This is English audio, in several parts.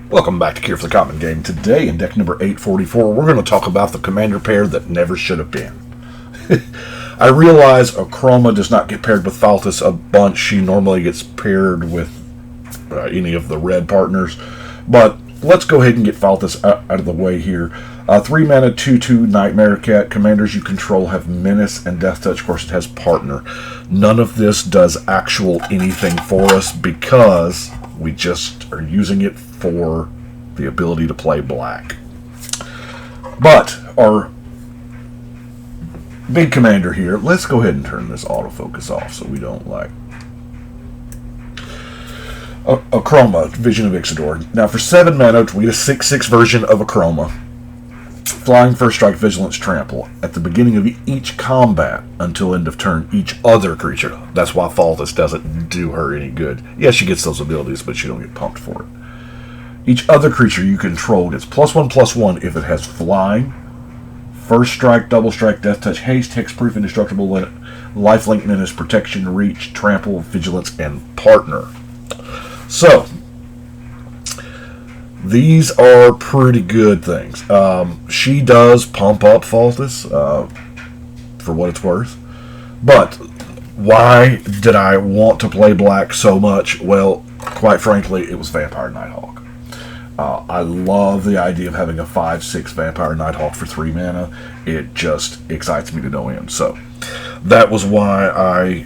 Welcome back to Cure for the Common Game. Today, in deck number 844, we're going to talk about the commander pair that never should have been. I realize Akroma does not get paired with Falthis a bunch. She normally gets paired with any of the red partners. But let's go ahead and get Falthis out of the way here. 3 mana, 2/2 Nightmare Cat. Commanders you control have Maness and Death Touch. Of course, it has partner. None of this does actual anything for us because we just are using it for the ability to play black. But our big commander here, let's go ahead and turn this autofocus off so we don't Akroma, Vision of Ixidor. Now for 7 mana, we get a 6/6 version of Akroma. Flying, First Strike, Vigilance, Trample. At the beginning of each combat, until end of turn, each other creature. That's why Falthis doesn't do her any good. Yeah, she gets those abilities, but she don't get pumped for it. Each other creature you control gets +1/+1 if it has Flying, First Strike, Double Strike, Death Touch, Haste, Hexproof, Indestructible, Lifelink, Menace, Protection, Reach, Trample, Vigilance, and Partner. So, these are pretty good things. She does pump up Falthis, for what it's worth. But why did I want to play black so much? Well, quite frankly, it was Vampire Nighthawk. I love the idea of having a 5/6 Vampire Nighthawk for 3 mana. It just excites me to no end. So, that was why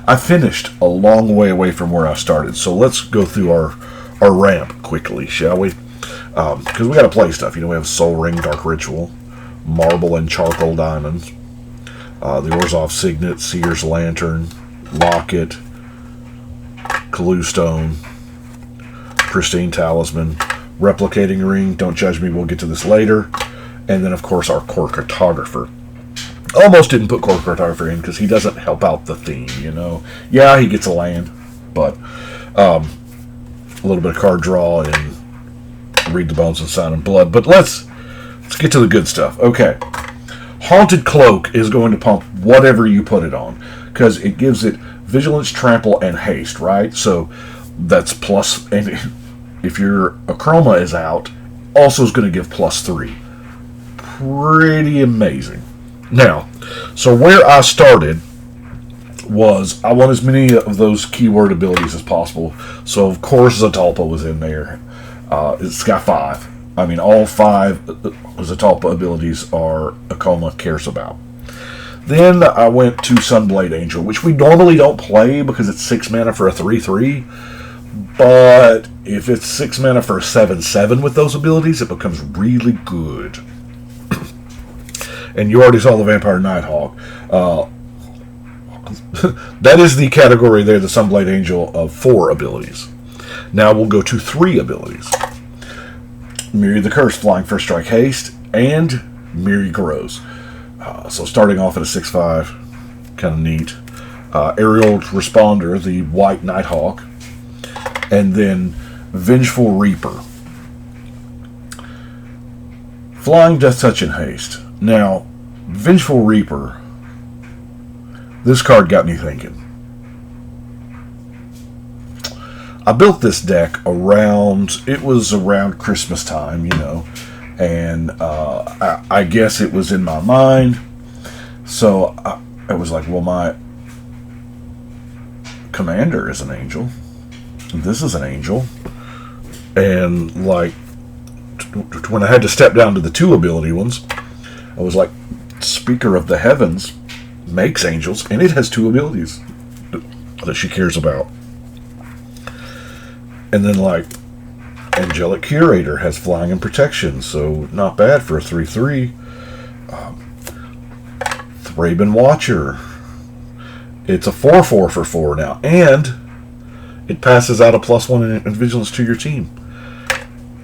I finished a long way away from where I started, so let's go through our ramp quickly, shall we? Because we got to play stuff. You know, we have Soul Ring, Dark Ritual, Marble and Charcoal Diamonds, the Orzhov Signet, Seer's Lantern, Locket, Clue Stone, Pristine Talisman, Replicating Ring, Don't Judge Me, we'll get to this later, and then of course our Core Cartographer. Almost didn't put Core Cartographer in because he doesn't help out the theme, you know. Yeah, he gets a land, but a little bit of card draw and Read the Bones and Sound and Blood. But let's get to the good stuff. Okay. Haunted Cloak is going to pump whatever you put it on because it gives it Vigilance, Trample, and Haste, right? So that's plus, and if your Akroma is out, also is going to give +3. Pretty amazing. Now, so where I started was I want as many of those keyword abilities as possible. So, of course, Zatalpa was in there. It's got 5. I mean, all 5 Zatalpa abilities are Akroma cares about. Then I went to Sunblade Angel, which we normally don't play because it's 6 mana for a 3/3. But if it's 6 mana for a 7/7 with those abilities, it becomes really good. And you already saw the Vampire Nighthawk. That is the category there, the Sunblade Angel, of 4 abilities. Now we'll go to 3 abilities. Myriad the Curse, Flying, First Strike, Haste, and Myriad Grows. So starting off at a 6/5, kind of neat. Aerial Responder, the White Nighthawk, and then Vengeful Reaper. Flying, Death Touch, and Haste. Now, Vengeful Reaper, this card got me thinking. I built this deck it was around Christmas time, you know, and I guess it was in my mind, so I was like, well, my commander is an angel, this is an angel, and like, when I had to step down to the 2 ability ones, I was like, Speaker of the Heavens makes angels, and it has 2 abilities that she cares about. And then, like, Angelic Curator has Flying and Protection, so not bad for a 3/3. Thraben Watcher. It's a 4/4 for 4 now, and it passes out a +1 in Vigilance to your team.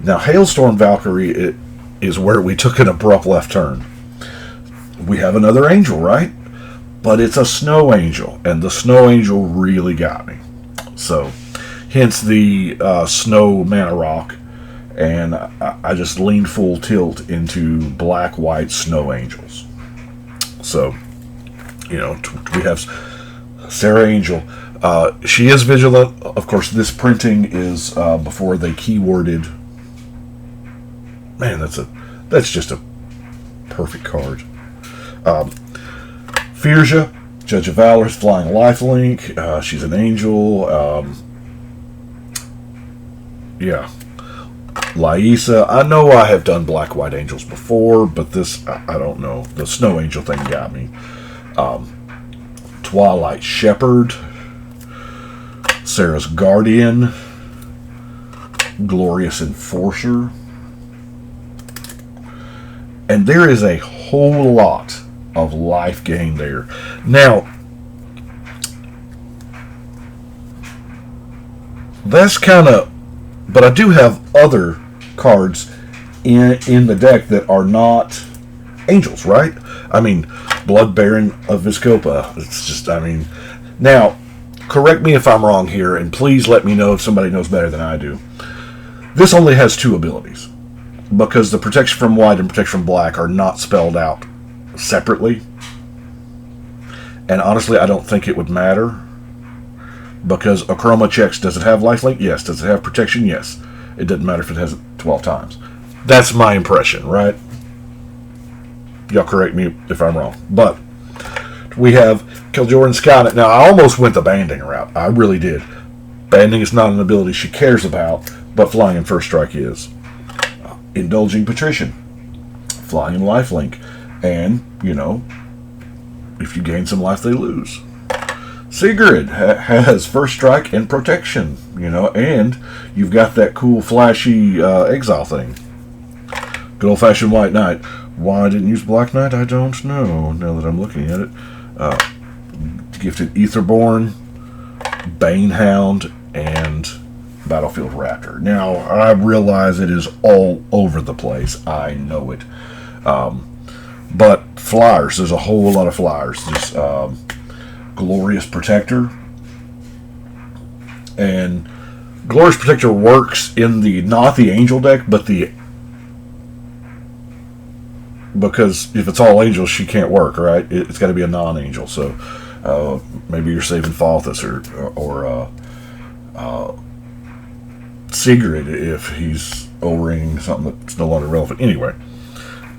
Now, Hailstorm Valkyrie is where we took an abrupt left turn. We have another angel, right? But it's a Snow Angel, and the Snow Angel really got me. So, hence the Snow Mana Rock, and I just leaned full tilt into Black-White Snow Angels. So, you know, we have Sarah Angel. She is vigilant. Of course, this printing is before they keyworded. Man, that's just a perfect card. Firja, Judge of Valor, Flying Lifelink. She's an angel. Yeah. Laisa. I know I have done Black-White Angels before, but this, I don't know. The Snow Angel thing got me. Twilight Shepherd. Sarah's Guardian. Glorious Enforcer. And there is a whole lot of life gain there. Now, that's kind of... But I do have other cards in the deck that are not angels, right? I mean, Blood Baron of Vizkopa. It's just, I mean... Now, correct me if I'm wrong here, and please let me know if somebody knows better than I do. This only has 2 abilities, because the Protection from White and Protection from Black are not spelled out separately. And honestly, I don't think it would matter, because Akroma checks, does it have lifelink? Yes. Does it have protection? Yes. It doesn't matter if it has it 12 times. That's my impression, right? Y'all correct me if I'm wrong. But we have Kil'jaeden Skynet. Now, I almost went the banding route. I really did. Banding is not an ability she cares about, but Flying in First Strike is. Indulging Patrician. Flying in Lifelink. And, you know, if you gain some life, they lose. Sigrid has First Strike and Protection, you know, and you've got that cool, flashy exile thing. Good old-fashioned White Knight. Why I didn't use Black Knight, I don't know, now that I'm looking at it. Gifted Aetherborn, Banehound, and Battlefield Raptor. Now, I realize it is all over the place. I know it. But flyers, there's a whole lot of flyers. There's Glorious Protector. And Glorious Protector works in the, not the Angel deck, but the... Because if it's all angels, she can't work, right? It's got to be a non-angel. So maybe you're saving Falthis or Sigrid if he's O-ringing something that's no longer relevant. Anyway,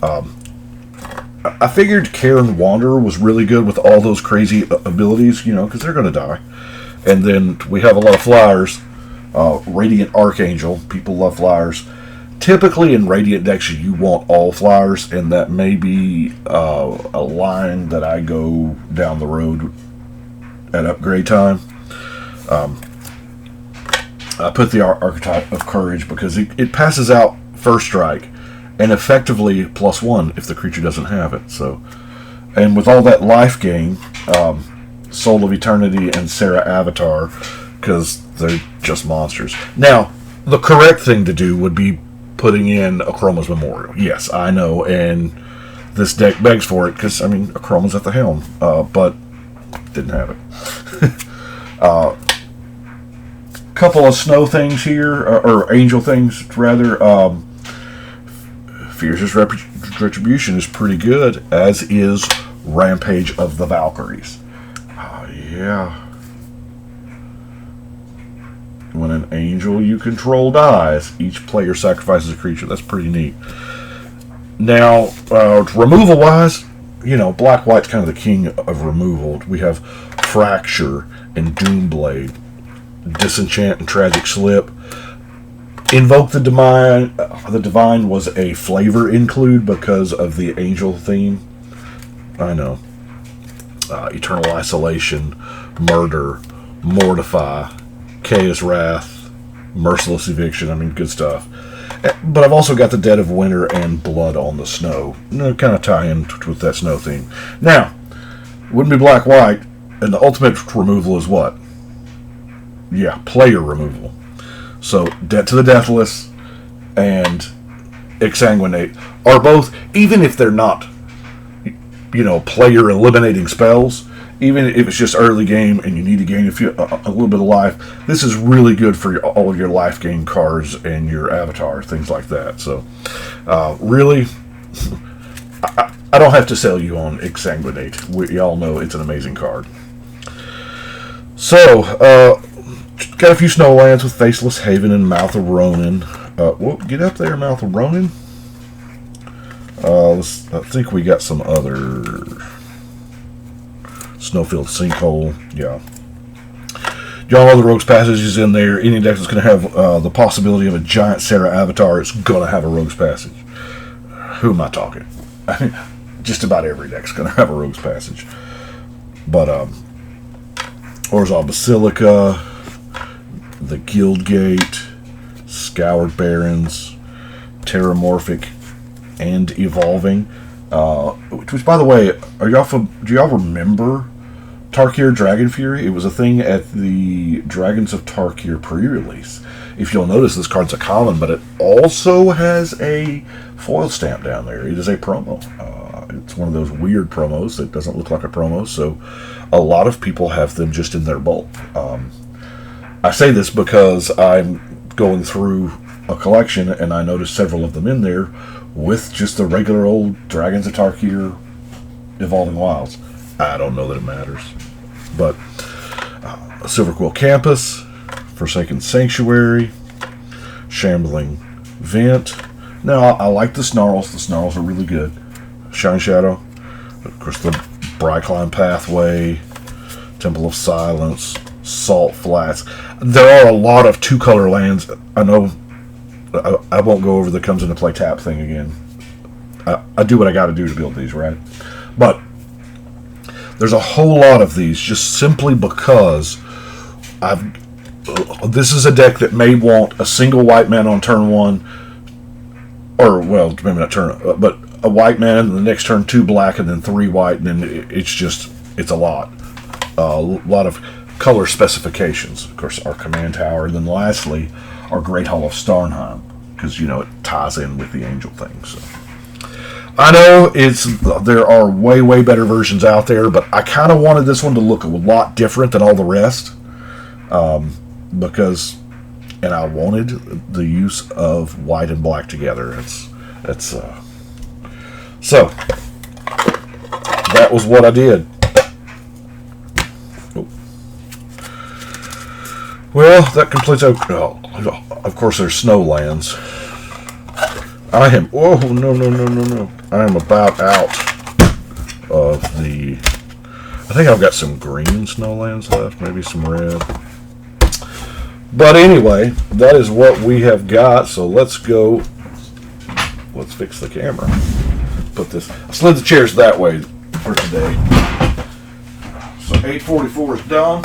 I figured Karen Wanderer was really good with all those crazy abilities, you know, because they're going to die. And then we have a lot of flyers. Radiant Archangel. People love flyers. Typically in Radiant decks, you want all flyers, and that may be a line that I go down the road at upgrade time. I put the Archetype of Courage because it passes out First Strike, and effectively +1 if the creature doesn't have it. So, and with all that life gain, Soul of Eternity and Sarah Avatar, because they're just monsters. Now, the correct thing to do would be putting in Akroma's Memorial. Yes, I know, and this deck begs for it, because, I mean, Akroma's at the helm, but didn't have it. Couple of snow things here, or angel things, rather. Fierce's Retribution is pretty good, as is Rampage of the Valkyries. Yeah. When an angel you control dies, each player sacrifices a creature. That's pretty neat. Now, removal-wise, you know, Black-White's kind of the king of removal. We have Fracture and Doomblade, Disenchant and Tragic Slip. Invoke the Divine. The Divine was a flavor include because of the angel theme. I know. Eternal Isolation, Murder, Mortify, Chaos Wrath, Merciless Eviction. I mean, good stuff. But I've also got the Dead of Winter and Blood on the Snow. Kind of tie in with that snow theme. Now, wouldn't be Black-White, and the ultimate removal is what? Yeah, player removal. So, Debt to the Deathless and Exsanguinate are both, even if they're not, you know, player eliminating spells, even if it's just early game and you need to gain a little bit of life, this is really good for all of your life gain cards and your avatar, things like that. So, really, I don't have to sell you on Exsanguinate. Y'all know it's an amazing card. So, got a few snowlands with Faceless Haven and Mouth of Ronin. Whoa, get up there, Mouth of Ronin. I think we got some other Snowfield Sinkhole. Yeah. Y'all know the Rogue's Passage is in there. Any deck that's going to have the possibility of a giant Sarah avatar, it's going to have a Rogue's Passage. Who am I talking? Just about every deck's going to have a Rogue's Passage. But, Orzhov Basilica, the Guildgate, Scoured Barons, Terramorphic, and Evolving. Which, by the way, do y'all remember Tarkir Dragon Fury? It was a thing at the Dragons of Tarkir pre-release. If you'll notice, this card's a common, but it also has a foil stamp down there. It is a promo. It's one of those weird promos that doesn't look like a promo, so a lot of people have them just in their bulk. I say this because I'm going through a collection, and I noticed several of them in there with just the regular old Dragons of Tarkir Evolving Wilds. I don't know that it matters. But Silverquill Campus, Forsaken Sanctuary, Shambling Vent. Now, I like the Snarls. The Snarls are really good. Shine Shadow. Of course, the Brycline Pathway, Temple of Silence, Salt Flats. There are a lot of two-color lands. I know I won't go over the comes into play tap thing again. I do what I got to do to build these, right? But there's a whole lot of these just simply because this is a deck that may want a single white man on turn one, or, well, maybe not turn, but a white man, and the next turn 2 black, and then 3 white, and then it's a lot. A lot of color specifications. Of course, our command tower, and then lastly, our Great Hall of Starnheim, because, it ties in with the angel thing. So I know there are way, way better versions out there, but I kind of wanted this one to look a lot different than all the rest, because, and I wanted the use of white and black together. So that was what I did. Well, that completes. Of course, there's Snowlands. No. I am about out of the. I think I've got some green Snowlands left, maybe some red. But anyway, that is what we have got. So let's go. Let's fix the camera. Put this. I slid the chairs that way for today. So 844 is done.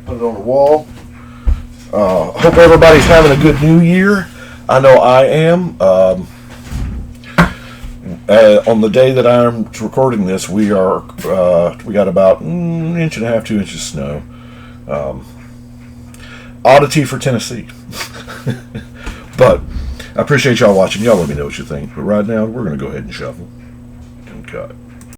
Put it on the wall. Hope everybody's having a good New Year. I know I am. On the day that I'm recording this, we got about 1.5 inches, 2 inches of snow. Oddity for Tennessee. But I appreciate y'all watching. Y'all let me know what you think. But right now, we're going to go ahead and shuffle and cut.